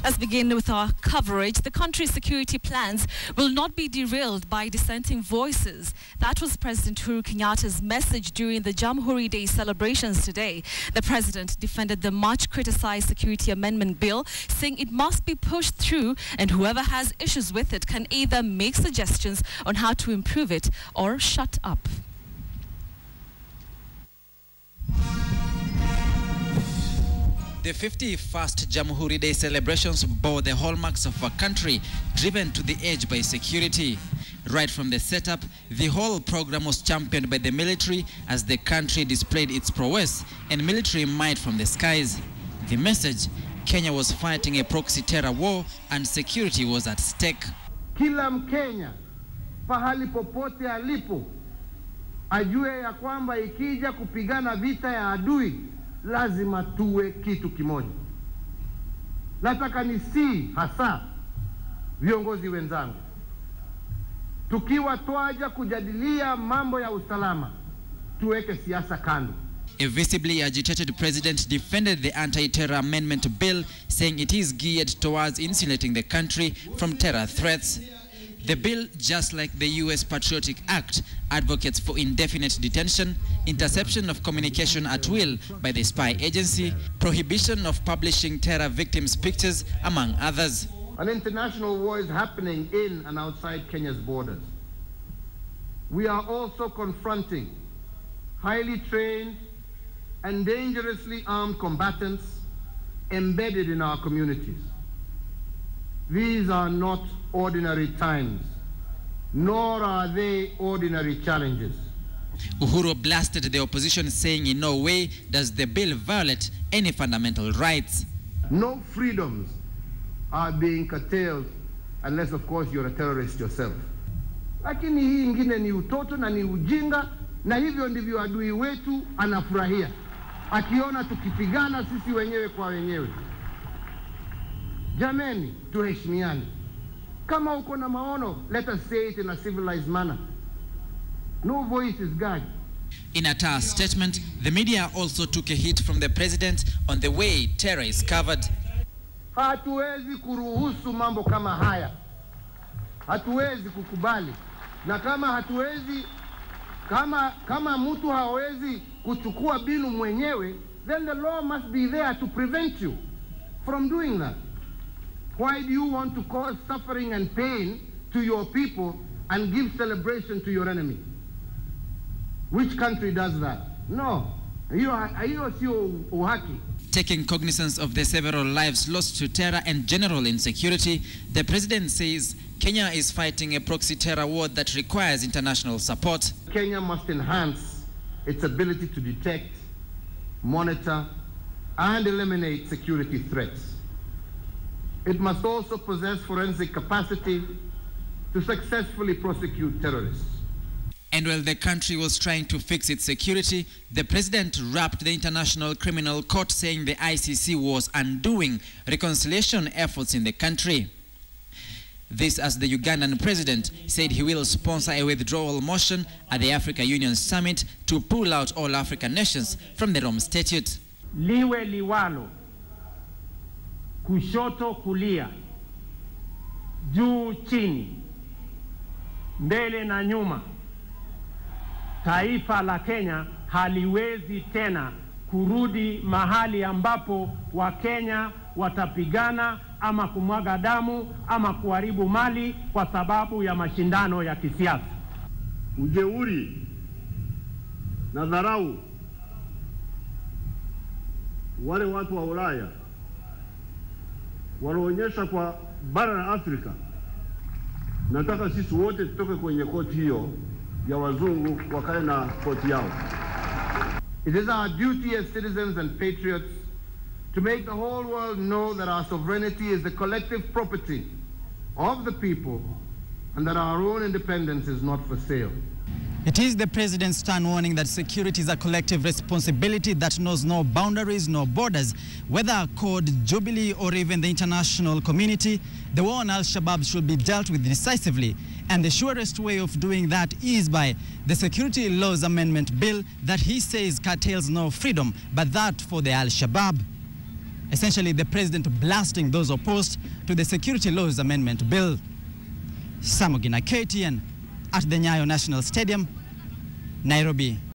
Let's begin with our coverage. The country's security plans will not be derailed by dissenting voices. That was President Uhuru Kenyatta's message during the Jamhuri Day celebrations today. The president defended the much criticized security amendment bill, saying it must be pushed through and whoever has issues with it can either make suggestions on how to improve it or shut up. The 51st Jamhuri Day celebrations bore the hallmarks of a country driven to the edge by security. Right from the setup, the whole program was championed by the military as the country displayed its prowess and military might from the skies. The message: Kenya was fighting a proxy terror war and security was at stake. Kila Mkenya pahali popote alipo ajue ya kwamba ikija kupigana vita ya adui lazima tuwe kitu kimoja. Nataka nisi hasa viongozi wenzangu, tukiwa twaja kujadilia mambo ya usalama, tuweke siasa kando. A visibly agitated president defended the anti-terror amendment bill, saying it is geared towards insulating the country from terror threats. The bill, just like the U.S. Patriotic Act, advocates for indefinite detention, interception of communication at will by the spy agency, prohibition of publishing terror victims' pictures, among others. An international war is happening in and outside Kenya's borders. We are also confronting highly trained and dangerously armed combatants embedded in our communities. These are not ordinary times, nor are they ordinary challenges. Uhuru blasted the opposition, saying in no way does the bill violate any fundamental rights. No freedoms are being curtailed unless, of course, you're a terrorist yourself. Lakini hii ingine ni utoto na ni ujinga, na hivyo ndivyo adui wetu anafurahia, akiona tukipigana sisi wenyewe kwa wenyewe. Jameni, tuheshimiane. Kama uko na maono, let us say it in a civilized manner. No voice is God. In a tough statement, the media also took a hit from the president on the way terror is covered. Hatuwezi kuruhusu mambo kama haya. Hatuwezi kukubali. Na kama hatuwezi, kama mtu hawezi kuchukua binu mwenyewe, then the law must be there to prevent you from doing that. Why do you want to cause suffering and pain to your people and give celebration to your enemy? Which country does that? No. Hiyo sio uhaki. Taking cognizance of the several lives lost to terror and general insecurity, the president says Kenya is fighting a proxy terror war that requires international support. Kenya must enhance its ability to detect, monitor, and eliminate security threats. It must also possess forensic capacity to successfully prosecute terrorists. And while the country was trying to fix its security, the president rapped the International Criminal Court, saying the ICC was undoing reconciliation efforts in the country. This as the Ugandan president said he will sponsor a withdrawal motion at the Africa Union Summit to pull out all African nations from the Rome Statute. Liwe liwalo, kushoto kulia, juu chini, mbele na nyuma, taifa la Kenya haliwezi tena kurudi mahali ambapo Wakenya watapigana ama kumwaga damu ama kuharibu mali kwa sababu ya mashindano ya kisiasa. Ujeuri na dharau wale watu wa Ulaya wanaonyesha kwa bara la Afrika, nataka sisi wote tutoke kwenye koti hiyo ya wazungu wakae na koti yao. It is our duty as citizens and patriots to make the whole world know that our sovereignty is the collective property of the people and that our own independence is not for sale. It is the president's stern warning that security is a collective responsibility that knows no boundaries, no borders. Whether called Jubilee or even the international community, the war on Al-Shabaab should be dealt with decisively. And the surest way of doing that is by the Security Laws Amendment Bill that he says curtails no freedom, but that for the Al-Shabaab. essentially the president blasting those opposed to the Security Laws Amendment Bill. Samugina, KTN, at the Nyayo National Stadium, Nairobi.